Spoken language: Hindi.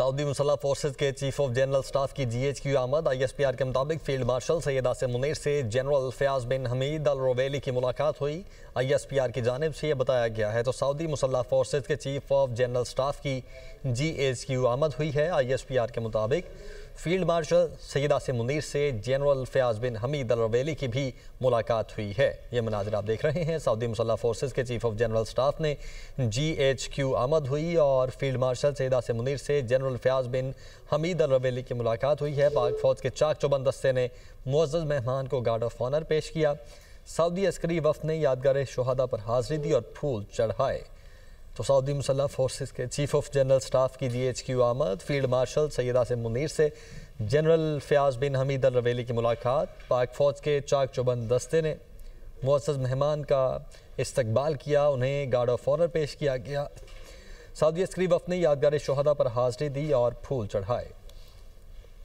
सऊदी मुसल्लह फोर्सेज के चीफ ऑफ जनरल स्टाफ की GHQ आमद। ISPR के मुताबिक फील्ड मार्शल सैयद आसिम मुनीर से जनरल फयाज बिन हमीद अल रोवेली की मुलाकात हुई। ISPR की जानिब से यह बताया गया है तो सऊदी मुसल्लह फोर्सेज के चीफ ऑफ जनरल स्टाफ की GHQ आमद हुई है। ISPR के मुताबिक फील्ड मार्शल सैयद आसिम मुनीर से जनरल फयाज बिन हमीद अल रोवेली की भी मुलाकात हुई है। ये मनाजिर आप देख रहे हैं। सऊदी मुसल्लह फोर्सेज के चीफ ऑफ जनरल स्टाफ ने GHQ आमद हुई और फील्ड मार्शल सैयद आसिम मुनीर से जनरल फयाज बिन हमीद अल रोवेली की मुलाकात हुई है। पाक फौज के चाक चौबंद दस्ते ने मुअज़्ज़ज़ मेहमान को गार्ड ऑफ ऑनर पेश किया। सऊदी अस्करी वफ़द ने यादगार शोहदा पर हाज़िरी दी और फूल चढ़ाए। तो सऊदी मुसल्लह फोर्सेस के चीफ ऑफ जनरल स्टाफ की GHQ आमद, फील्ड मार्शल सैयद आसिम मुनीर से जनरल फयाज बिन हमीद अल रोवेली की मुलाकात, पाक फ़ौज के चाक चौबंद दस्ते ने मुअज़्ज़ज़ मेहमान का इस्तकबाल किया, उन्हें गार्ड ऑफ ऑनर पेश किया गया। सऊदी अस्करी वफ़द ने यादगार शोहदा पर हाज़िरी दी और फूल चढ़ाए।